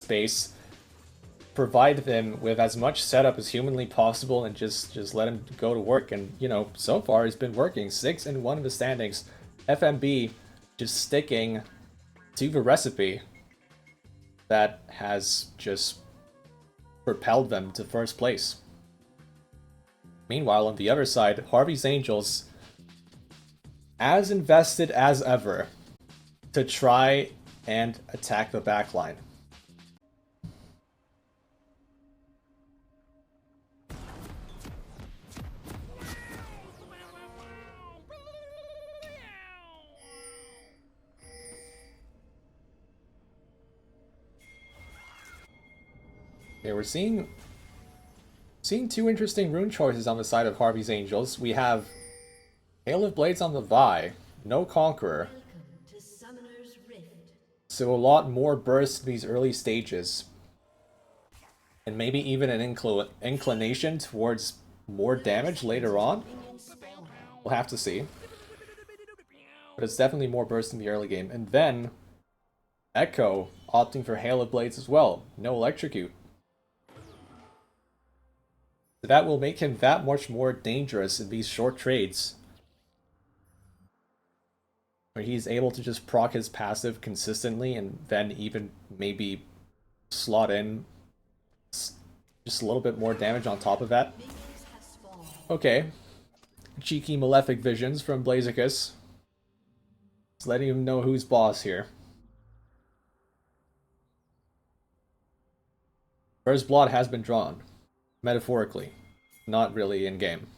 space, provide them with as much setup as humanly possible, and just let him go to work. And, you know, so far it's been working. 6-1 in the standings. FMB just sticking to the recipe that has just propelled them to first place. Meanwhile, on the other side, Harvey's Angels, as invested as ever to try and attack the backline. Okay, we're seeing two interesting rune choices on the side of Harvey's Angels. We have Hail of Blades on the Vi, no Conqueror. So a lot more burst in these early stages. And maybe even an inclination towards more damage later on. We'll have to see. But it's definitely more burst in the early game. And then Echo opting for Hail of Blades as well. No Electrocute. So that will make him that much more dangerous in these short trades, where he's able to just proc his passive consistently and then even maybe slot in just a little bit more damage on top of that. Okay. Cheeky Malefic Visions from Blaziken. Just letting him know who's boss here. First blood has been drawn. Metaphorically. Not really in-game.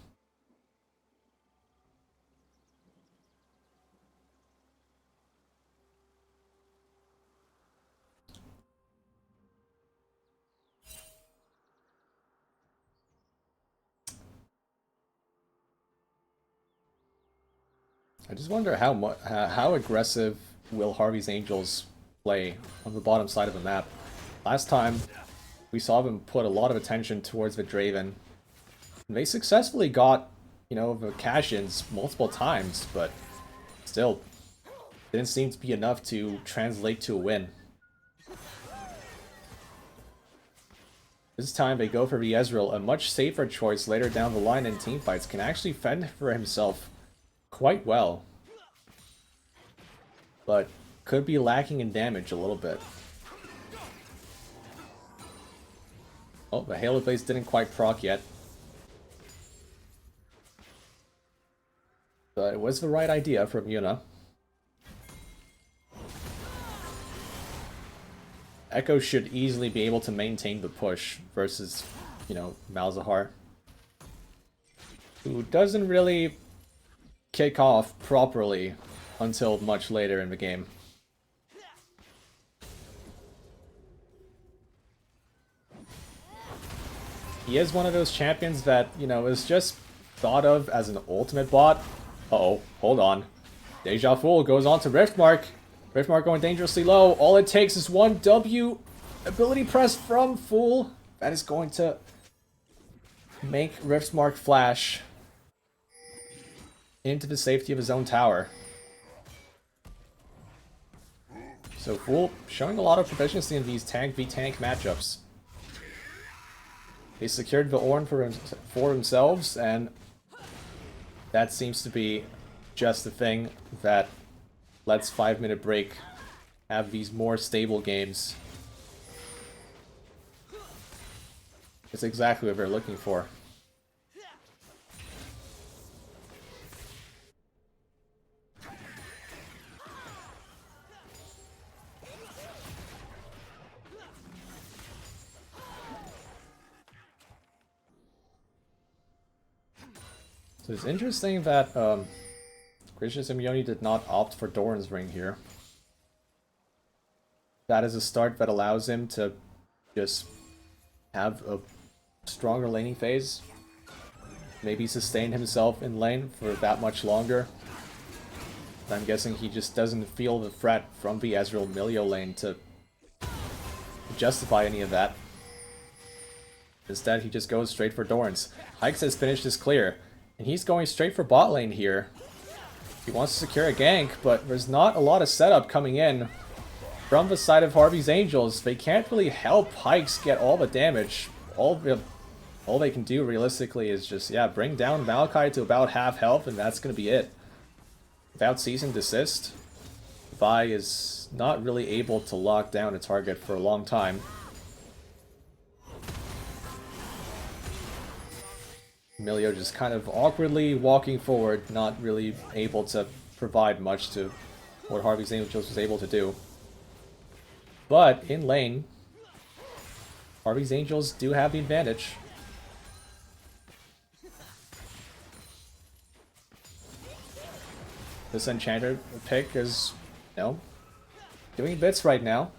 I just wonder how aggressive will Harvey's Angels play on the bottom side of the map. Last time, we saw them put a lot of attention towards the Draven. And they successfully got, you know, the cash-ins multiple times, but still, didn't seem to be enough to translate to a win. This time they go for the Ezreal, a much safer choice later down the line in teamfights, can actually fend for himself quite well, but could be lacking in damage a little bit. Oh, the Hail of Blades didn't quite proc yet. But it was the right idea from Yuna. Echo should easily be able to maintain the push versus, you know, Malzahar, who doesn't really kick off properly until much later in the game. He is one of those champions that, you know, is just thought of as an ultimate bot. Uh-oh, hold on. Deja Fool goes on to Riftmark. Riftmark going dangerously low. All it takes is one W ability press from Fool. That is going to make Riftmark flash into the safety of his own tower. So Fool showing a lot of proficiency in these tank v tank matchups. They secured the Ornn for themselves, and that seems to be just the thing that lets 5-minute break have these more stable games. It's exactly what they're looking for. So it's interesting that Gracious Simeone did not opt for Doran's Ring here. That is a start that allows him to just have a stronger laning phase. Maybe sustain himself in lane for that much longer. I'm guessing he just doesn't feel the threat from the Ezreal Milio lane to justify any of that. Instead, he just goes straight for Doran's. Hikes has finished his clear. And he's going straight for bot lane here. He wants to secure a gank, but there's not a lot of setup coming in from the side of Harvey's Angels, they can't really help Hikes get all the damage. All they can do realistically is just, yeah, bring down Maokai to about half health, and that's going to be it. Without Cease and Desist, Vi is not really able to lock down a target for a long time. Emilio just kind of awkwardly walking forward, not really able to provide much to what Harvey's Angels was able to do. But in lane, Harvey's Angels do have the advantage. This Enchanter pick is, you know, doing bits right now.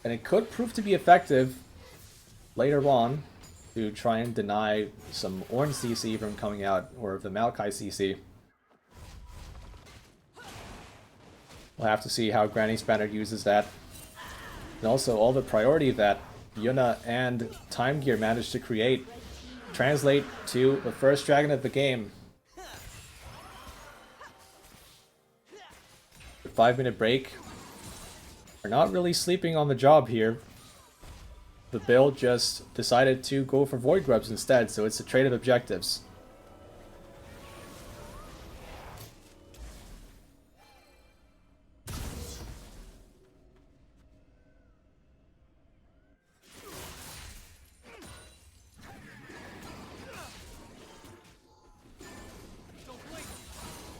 And it could prove to be effective later on to try and deny some orange CC from coming out, or the Maokai CC. We'll have to see how Granny Spanner uses that. And also all the priority that Yuna and Time Gear managed to create translate to the first dragon of the game. The 5-minute break. We're not really sleeping on the job here. The build just decided to go for Void Grubs instead, so it's a trade of objectives.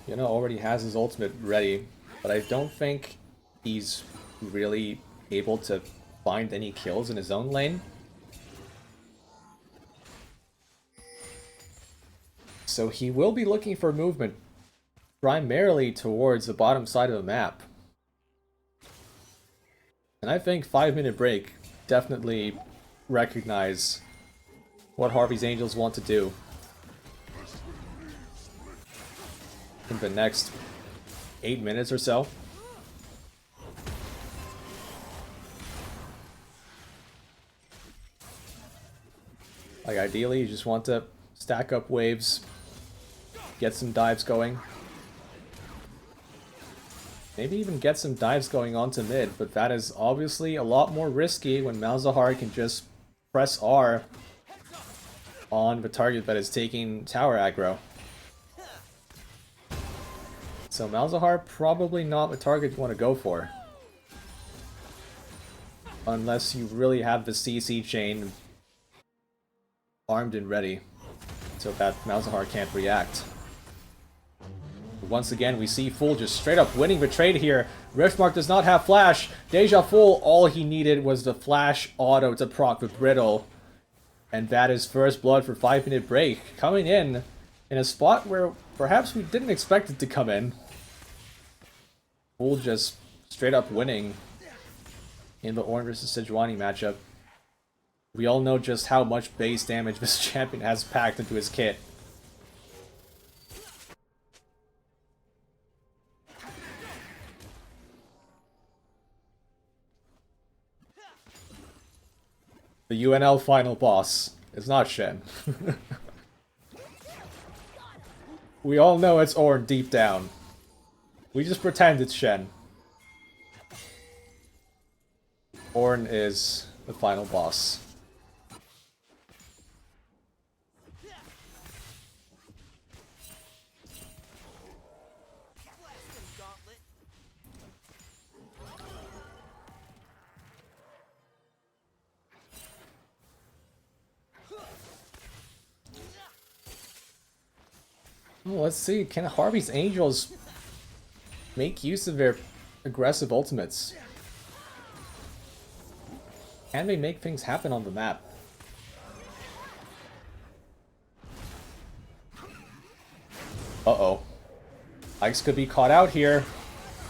Yuna already has his ultimate ready, but I don't think he's really able to find any kills in his own lane. So he will be looking for movement primarily towards the bottom side of the map. And I think 5-minute break definitely recognize what Harvey's Angels want to do in the next 8 minutes or so. Like, ideally, you just want to stack up waves, get some dives going. Maybe even get some dives going onto mid, but that is obviously a lot more risky when Malzahar can just press R on the target that is taking tower aggro. So Malzahar probably not the target you want to go for. Unless you really have the CC chain armed and ready, so that Malzahar can't react. Once again, we see Fool just straight up winning the trade here. Riftmark does not have flash. Deja Fool, all he needed was the flash auto to proc with Brittle. And that is first blood for 5-minute break. Coming in a spot where perhaps we didn't expect it to come in. Fool just straight up winning in the Ornn vs Sejuani matchup. We all know just how much base damage this champion has packed into his kit. The UNL final boss is not Shen. We all know it's Ornn deep down. We just pretend it's Shen. Ornn is the final boss. Well, let's see, can Harvey's Angels make use of their aggressive ultimates? Can they make things happen on the map? Uh-oh. Ikes could be caught out here.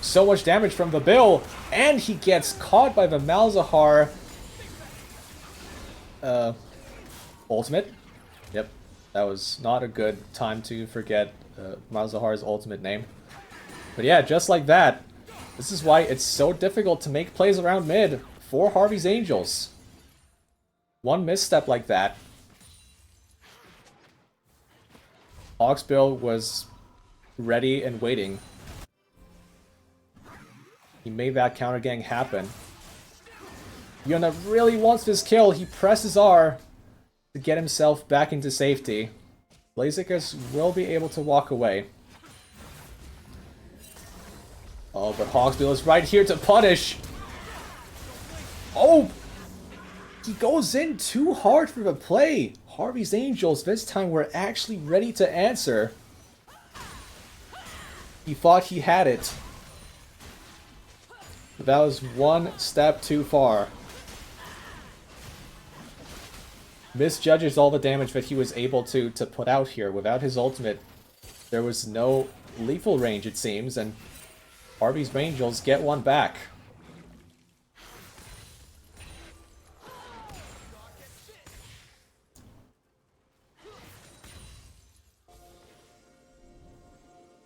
So much damage from the Bill, and he gets caught by the Malzahar ultimate. Yep. That was not a good time to forget Malzahar's ultimate name. But yeah, just like that, this is why it's so difficult to make plays around mid for Harvey's Angels. One misstep like that. Oxbill was ready and waiting. He made that counter gang happen. Yuna really wants this kill. He presses R to get himself back into safety. Blaziken will be able to walk away. Oh, but Hawksbill is right here to punish. Oh! He goes in too hard for the play. Harvey's Angels this time were actually ready to answer. He thought he had it. But that was one step too far. Misjudges all the damage that he was able to put out here. Without his ultimate, there was no lethal range, it seems, and Harvey's Angels get one back.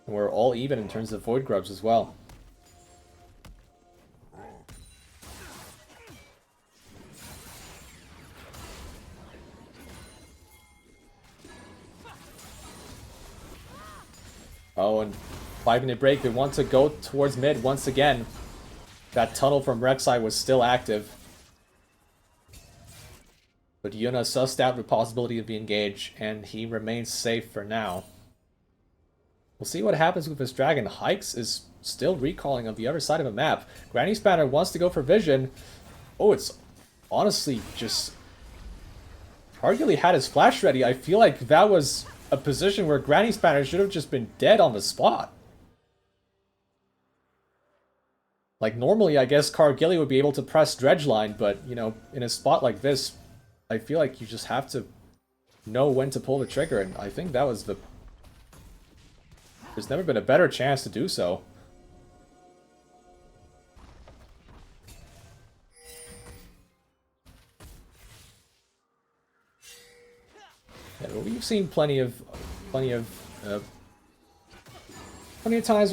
And we're all even in terms of Void Grubs as well. Oh, and 5-minute break. They want to go towards mid once again. That tunnel from Rek'Sai was still active. But Yuna sussed out the possibility of the engage, and he remains safe for now. We'll see what happens with this dragon. Hikes is still recalling on the other side of the map. Granny Spanner wants to go for vision. Oh, it's honestly just... Arguably had his flash ready. I feel like that was a position where Granny Spanner should have just been dead on the spot. Like, normally, I guess Cargilly would be able to press Dredgeline, but, you know, in a spot like this, I feel like you just have to know when to pull the trigger, and I think that was the... There's never been a better chance to do so. Yeah, we've seen plenty of times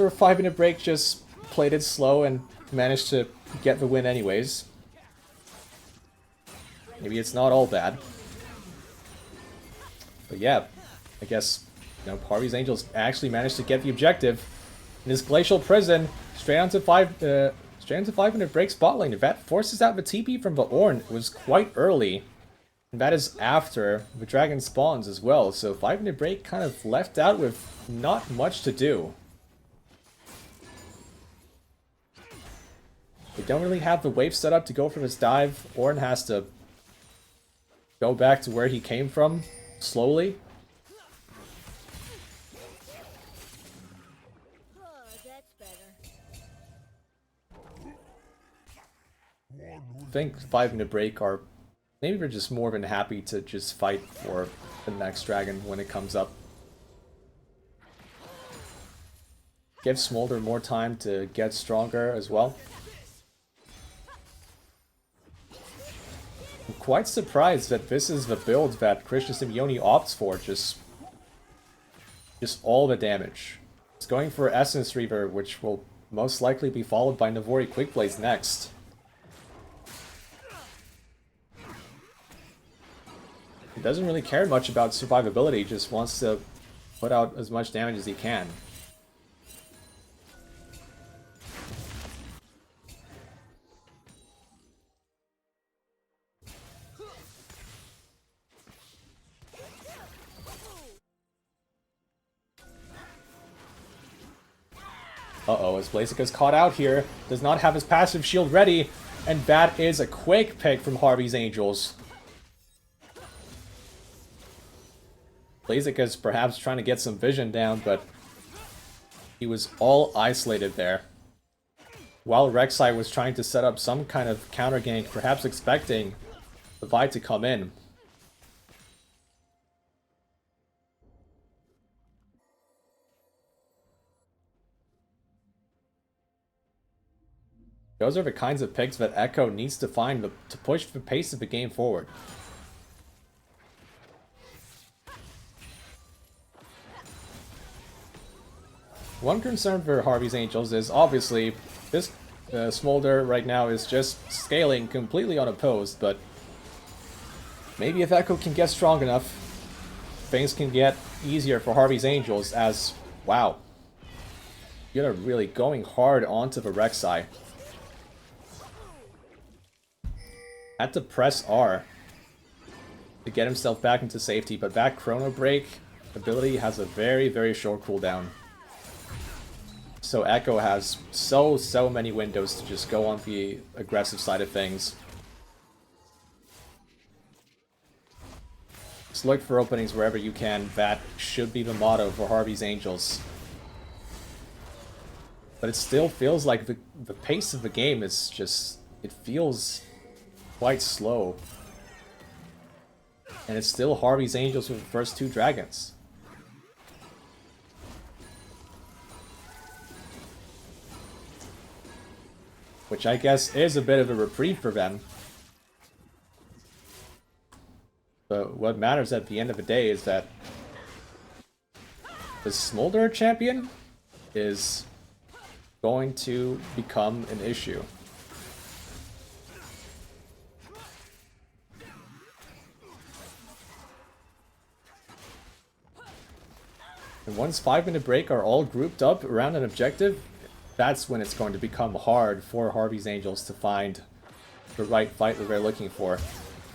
where 5-minute break just played it slow and managed to get the win anyways. Maybe it's not all bad. But yeah, I guess, you know, Harvey's Angels actually managed to get the objective. In this Glacial Prison, straight onto 5-minute break spot lane. That forces out the TP from the Ornn. It was quite early. And that is after the dragon spawns as well. So 5-minute break kind of left out with not much to do. They don't really have the wave set up to go for this dive. Ornn has to go back to where he came from slowly. I think 5-minute break are... Maybe we're just more than happy to just fight for the next dragon when it comes up. Give Smolder more time to get stronger as well. I'm quite surprised that this is the build that Krishna Simeone opts for, just all the damage. It's going for Essence Reaver, which will most likely be followed by Navori Quick Blaze next. He doesn't really care much about survivability, just wants to put out as much damage as he can. Uh-oh, as Blaziken is caught out here, does not have his passive shield ready, and that is a quick pick from Harvey's Angels. Blaziken is perhaps trying to get some vision down, but he was all isolated there. While Rek'Sai was trying to set up some kind of counter gank, perhaps expecting the Vi to come in. Those are the kinds of picks that Echo needs to find to push the pace of the game forward. One concern for Harvey's Angels is obviously this Smolder right now is just scaling completely unopposed, but maybe if Echo can get strong enough, things can get easier for Harvey's Angels as, wow, you're really going hard onto the Rek'Sai. Had to press R to get himself back into safety, but that Chrono Break ability has a very, very short cooldown. So Echo has so many windows to just go on the aggressive side of things. Just look for openings wherever you can. That should be the motto for Harvey's Angels. But it still feels like the pace of the game is just... it feels quite slow. And it's still Harvey's Angels with the first 2 dragons. Which I guess is a bit of a reprieve for them. But what matters at the end of the day is that the Smolder champion is going to become an issue. And once 5-minute break are all grouped up around an objective, that's when it's going to become hard for Harvey's Angels to find the right fight that they're looking for.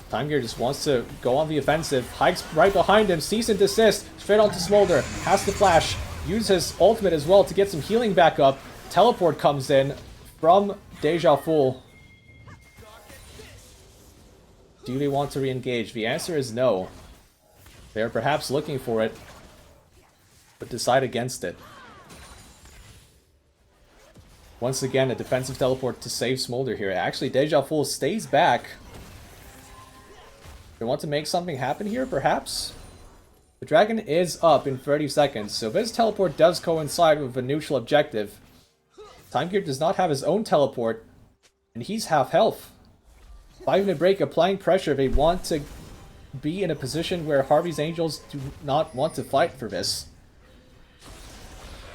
Time Gear just wants to go on the offensive, hikes right behind him, cease and desist, straight onto Smolder, has to flash, use his ultimate as well to get some healing back up. Teleport comes in from Deja Vu. Do they want to re-engage? The answer is no. They are perhaps looking for it, but decide against it. Once again, a defensive teleport to save Smolder here. Actually, Deja Vu stays back. They want to make something happen here, perhaps? The dragon is up in 30 seconds, so this teleport does coincide with a neutral objective. Time Gear does not have his own teleport, and he's half health. 5-minute break, applying pressure. They want to be in a position where Harvey's Angels do not want to fight for this.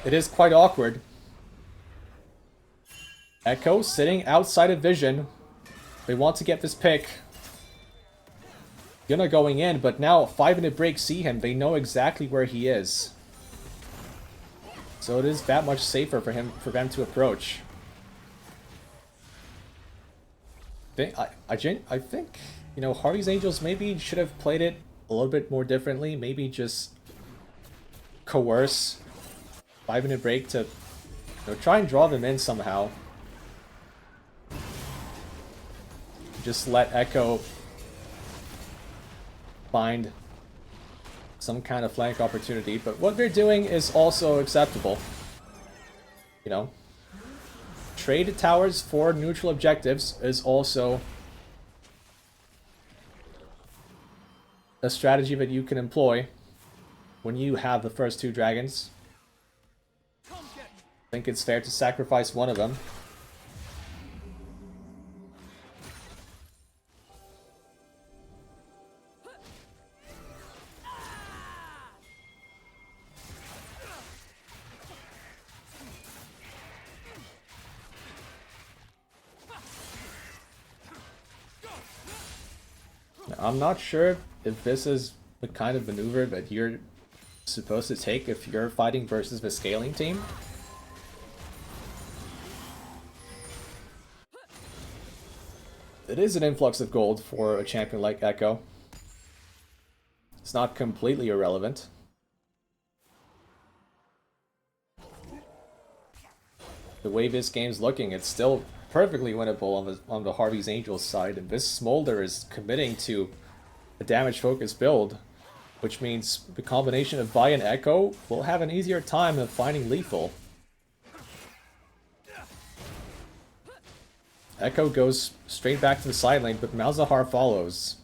It is quite awkward. Echo sitting outside of vision. They want to get this pick. Yuna going in, but now 5-minute break see him. They know exactly where he is. So it is that much safer for them to approach. I think, you know, Harvey's Angels maybe should have played it a little bit more differently. Maybe just coerce 5-minute break to, you know, try and draw them in somehow. Just let Echo find some kind of flank opportunity, but what they're doing is also acceptable. You know, trade towers for neutral objectives is also a strategy that you can employ when you have the first 2 dragons. I think it's fair to sacrifice one of them. I'm not sure if this is the kind of maneuver that you're supposed to take if you're fighting versus the scaling team. It is an influx of gold for a champion like Echo. It's not completely irrelevant. The way this game's looking, it's still perfectly winnable on the Harvey's Angels side, and this Smolder is committing to a damage-focused build, which means the combination of Vi and Echo will have an easier time of finding lethal. Echo goes straight back to the side lane, but Malzahar follows.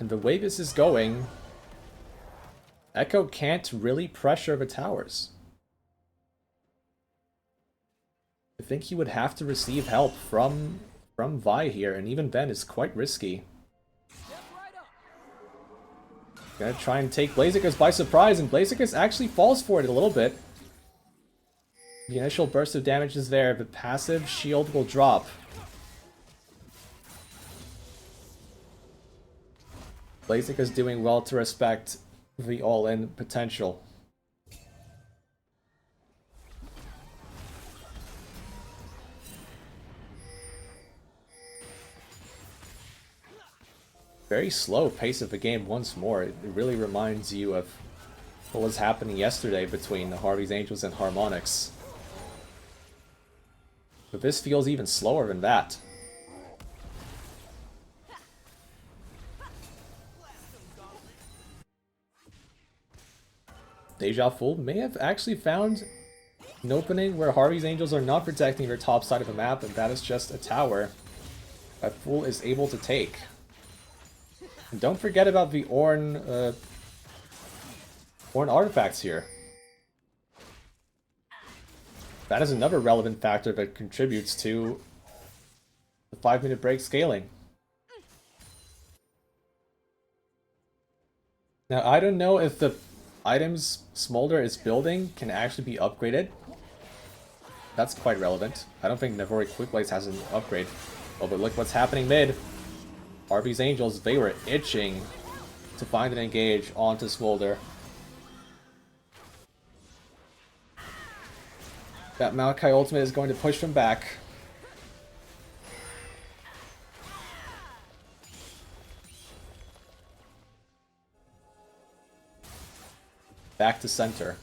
And the way this is going, Echo can't really pressure the towers. I think he would have to receive help from Vi here, and even then it's quite risky. Gonna try and take Blaziken by surprise, and Blaziken actually falls for it a little bit. The initial burst of damage is there, the passive shield will drop. Blaziken's doing well to respect the all-in potential. Very slow pace of the game once more. It really reminds you of what was happening yesterday between the Harvey's Angels and Harmonix. But this feels even slower than that. Deja Fool may have actually found an opening where Harvey's Angels are not protecting their top side of the map, and that is just a tower that Fool is able to take. And don't forget about the Ornn artifacts here. That is another relevant factor that contributes to the 5-minute break scaling. Now, I don't know if the items Smolder is building can actually be upgraded. That's quite relevant. I don't think Navori Quickblades has an upgrade. Oh, but look what's happening mid. Harvey's Angels, they were itching to find an engage onto Smolder. That Maokai ultimate is going to push them back. Back to center.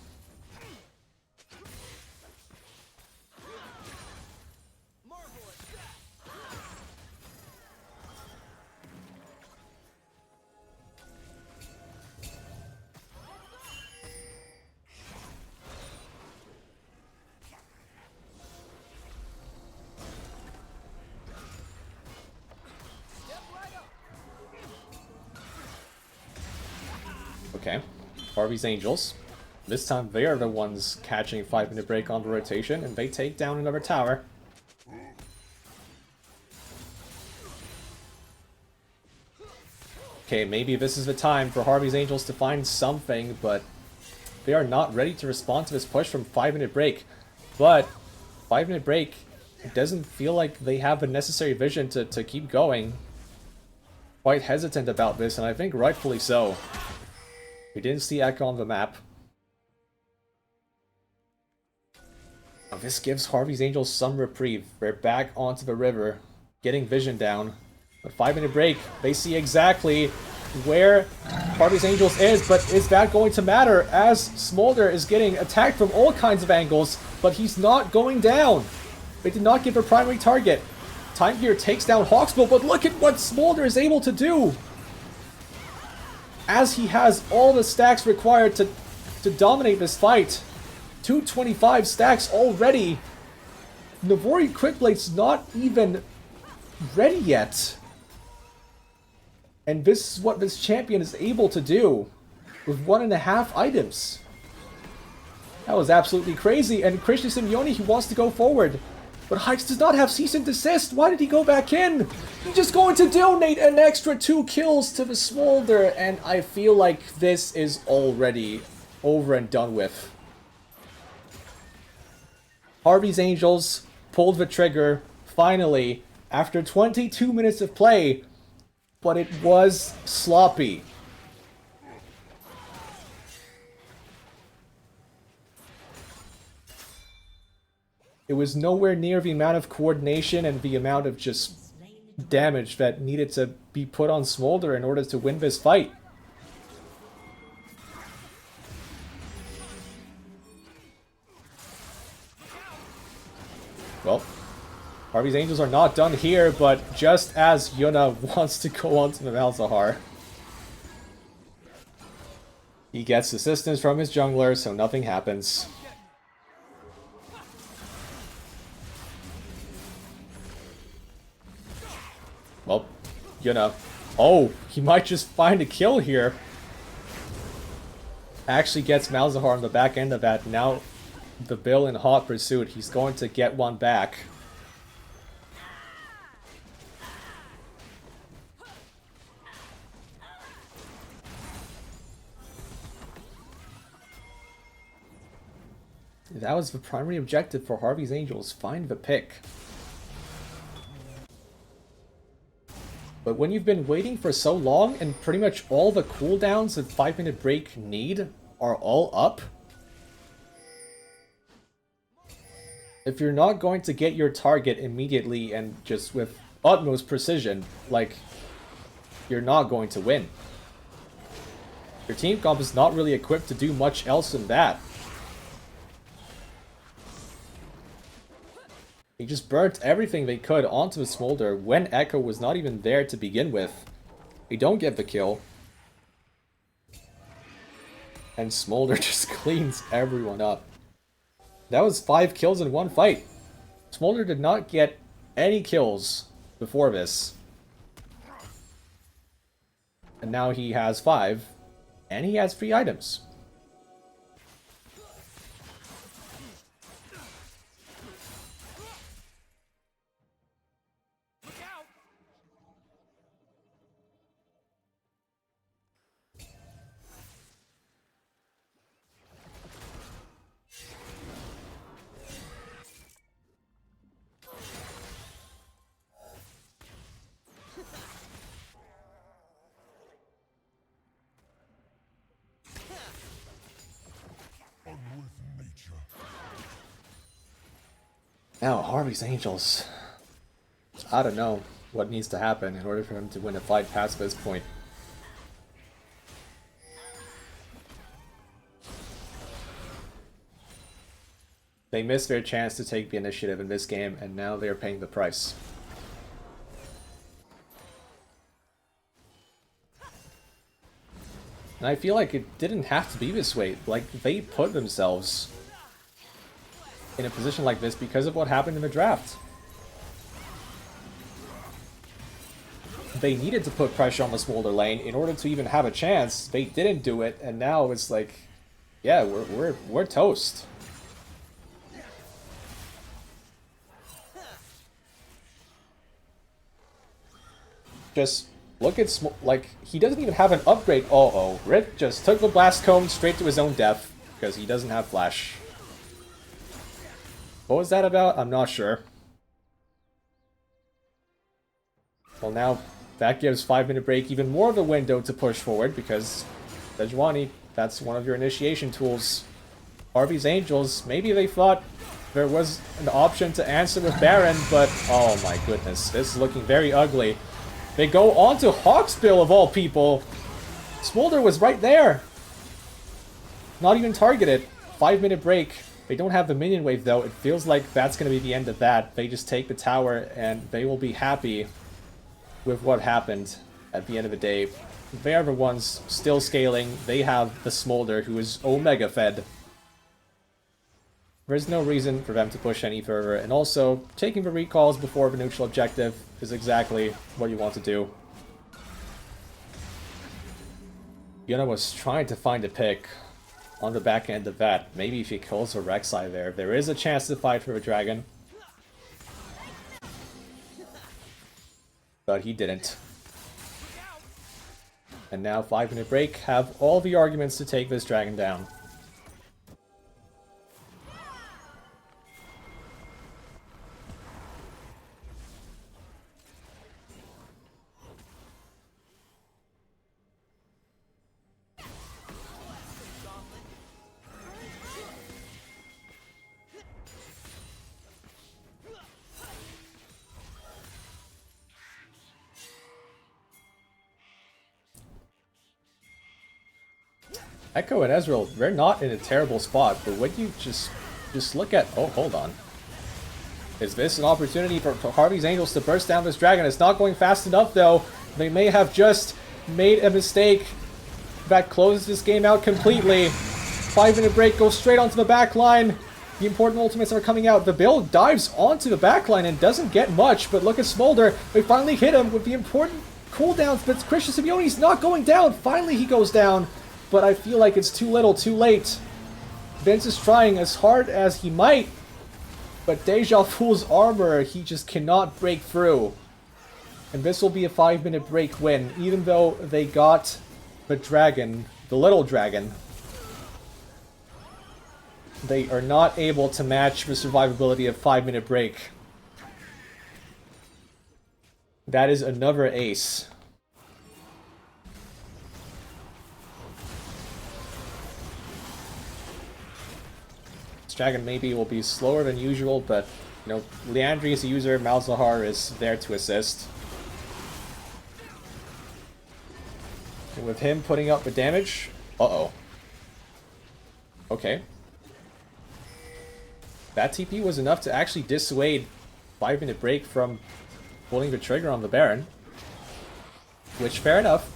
Okay, Harvey's Angels. This time they are the ones catching 5-minute break on the rotation, and they take down another tower. Okay, maybe this is the time for Harvey's Angels to find something, but they are not ready to respond to this push from 5-minute break. But 5-minute break doesn't feel like they have the necessary vision to keep going. Quite hesitant about this, and I think rightfully so. We didn't see Echo on the map. Now this gives Harvey's Angels some reprieve. They're back onto the river, getting vision down. But 5-minute break, they see exactly where Harvey's Angels is, but is that going to matter as Smolder is getting attacked from all kinds of angles, but he's not going down. They did not give a primary target. Time Gear takes down Hawksbill, but look at what Smolder is able to do! As he has all the stacks required to dominate this fight. 225 stacks already. Navori Quickblade's not even ready yet. And this is what this champion is able to do with 1.5 items. That was absolutely crazy. And Christian Simeone, he wants to go forward. But Hikes does not have cease and desist. Why did he go back in? He's just going to donate an extra 2 kills to the Smolder. And I feel like this is already over and done with. Harvey's Angels pulled the trigger, finally, after 22 minutes of play. But it was sloppy. It was nowhere near the amount of coordination and the amount of just damage that needed to be put on Smolder in order to win this fight. Well, Harvey's Angels are not done here, but just as Yuna wants to go on to the Malzahar, he gets assistance from his jungler, so nothing happens. Well, Yuna. Oh, he might just find a kill here. Actually gets Malzahar on the back end of that. Now the Bill in hot pursuit. He's going to get one back. That was the primary objective for Harvey's Angels. Find the pick. But when you've been waiting for so long and pretty much all the cooldowns that 5-minute break need are all up, if you're not going to get your target immediately and just with utmost precision, like you're not going to win. Your team comp is not really equipped to do much else than that. They just burnt everything they could onto the Smolder when Echo was not even there to begin with. They don't get the kill. And Smolder just cleans everyone up. That was 5 kills in one fight. Smolder did not get any kills before this. And now he has 5. And he has 3 items. Now, Harvey's Angels. I don't know what needs to happen in order for him to win a fight past this point. They missed their chance to take the initiative in this game, and now they're paying the price. And I feel like it didn't have to be this way. Like, they put themselves in a position like this because of what happened in the draft. They needed to put pressure on the Smolder lane in order to even have a chance. They didn't do it, and now it's like, yeah, we're toast. Just look at like, he doesn't even have an upgrade. Uh-oh, Rick just took the Blast Cone straight to his own death because he doesn't have Flash. What was that about? I'm not sure. Well, now that gives 5-minute break even more of a window to push forward because Sejuani, that's one of your initiation tools. Harvey's Angels, maybe they thought there was an option to answer with Baron, but oh my goodness, this is looking very ugly. They go on to Hawksbill of all people. Smolder was right there. Not even targeted. 5-minute break. They don't have the minion wave though. It feels like that's going to be the end of that. They just take the tower and they will be happy with what happened at the end of the day. They are the ones still scaling. They have the Smolder who is Omega fed. There's no reason for them to push any further. And also, taking the recalls before the neutral objective is exactly what you want to do. Yuna was trying to find a pick on the back end of that. Maybe if he kills a Rek'Sai there is a chance to fight for a dragon. But he didn't. And now 5-minute break have all the arguments to take this dragon down. Echo and Ezreal, they're not in a terrible spot, but when you just look at... Oh, hold on. Is this an opportunity for Harvey's Angels to burst down this dragon? It's not going fast enough, though. They may have just made a mistake that closes this game out completely. 5-minute break, goes straight onto the back line. The important ultimates are coming out. The build dives onto the back line and doesn't get much, but look at Smolder. They finally hit him with the important cooldowns, but Christian Simeone's not going down. Finally, he goes down. But I feel like it's too little, too late. Vince is trying as hard as he might, but Deja Vu's armor, he just cannot break through. And this will be a 5-minute break win, even though they got the dragon, the little dragon. They are not able to match the survivability of 5-minute break. That is another ace. Dragon maybe will be slower than usual, but you know, Leandri is a user, Malzahar is there to assist. And with him putting up the damage... Uh-oh. Okay. That TP was enough to actually dissuade 5-minute break from pulling the trigger on the Baron. Which, fair enough.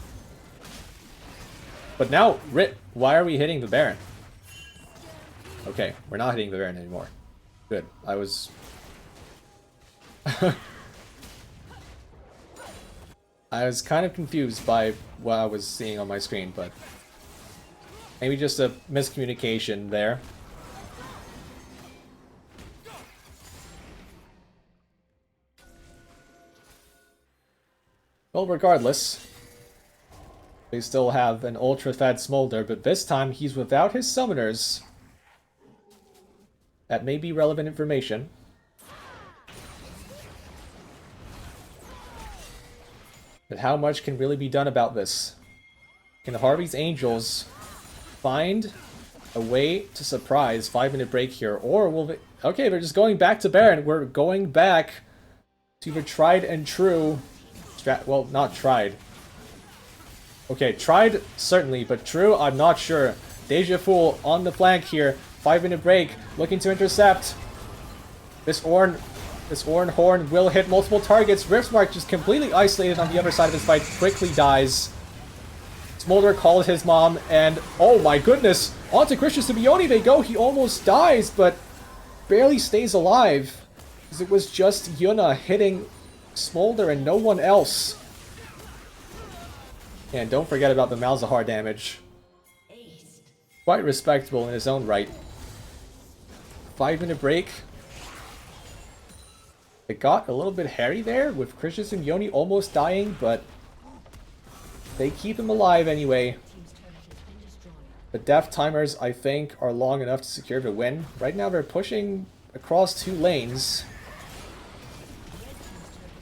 But now, Rit, why are we hitting the Baron? Okay, we're not hitting the Baron anymore. Good. I was... I was kind of confused by what I was seeing on my screen, but... maybe just a miscommunication there. Well, regardless, they still have an ultra-fed Smolder, but this time he's without his summoners. That may be relevant information. But how much can really be done about this? Can Harvey's Angels find a way to surprise 5-minute break here? Or will they... okay, they're just going back to Baron. We're going back to the tried and true... well, not tried. Okay, tried, certainly, but true, I'm not sure. Deja Fool on the flank here. 5-minute break, looking to intercept. This Ornn Horn will hit multiple targets. Riftmark just completely isolated on the other side of his fight, quickly dies. Smolder calls his mom, and oh my goodness, onto Christian Simeone they go. He almost dies, but barely stays alive. Because it was just Yuna hitting Smolder and no one else. And don't forget about the Malzahar damage. Quite respectable in his own right. 5-minute break. It got a little bit hairy there with Christian Simeone almost dying, but they keep him alive anyway. The death timers, I think, are long enough to secure the win. Right now they're pushing across 2 lanes.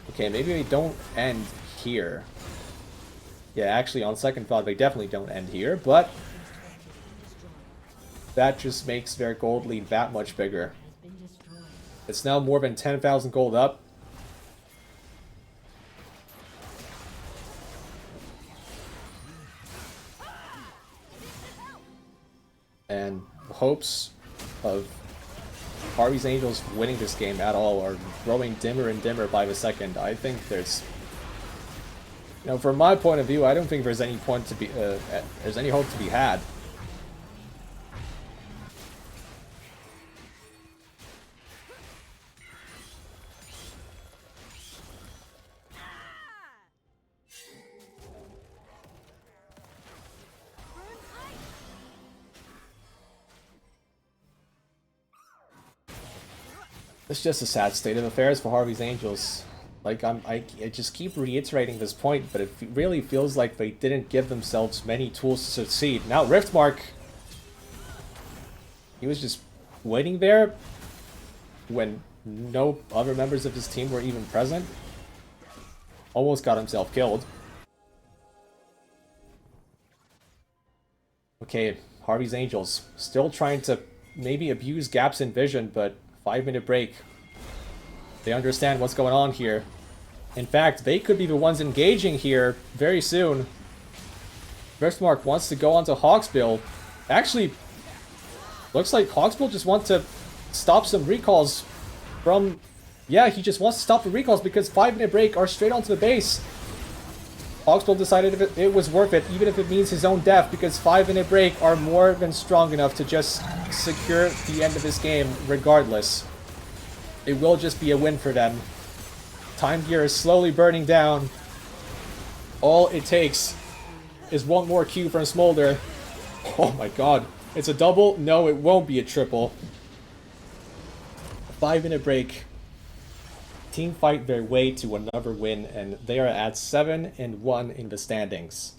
Okay, maybe they don't end here. Yeah, actually, on second thought, they definitely don't end here, but that just makes their gold lead that much bigger. It's now more than 10,000 gold up. And hopes of Harvey's Angels winning this game at all are growing dimmer and dimmer by the second. I think there's... you know, from my point of view, I don't think there's any point to be... there's any hope to be had. It's just a sad state of affairs for Harvey's Angels. Like, I just keep reiterating this point, but it really feels like they didn't give themselves many tools to succeed. Now, Riftmark, he was just waiting there when no other members of his team were even present. Almost got himself killed. Okay, Harvey's Angels, still trying to maybe abuse gaps in vision, but 5-minute break. They understand what's going on here. In fact, they could be the ones engaging here very soon. Riftmark wants to go onto Hawksbill. Actually, looks like Hawksbill just wants to stop some recalls from... yeah, he just wants to stop the recalls because 5-minute break are straight onto the base. Hawksbill decided if it was worth it, even if it means his own death, because 5-minute break are more than strong enough to just secure the end of this game regardless. It will just be a win for them. Time Gear is slowly burning down. All it takes is one more Q from Smolder. Oh my god. It's a double? No, it won't be a triple. 5-minute break. Team fight their way to another win, and they are at 7-1 in the standings.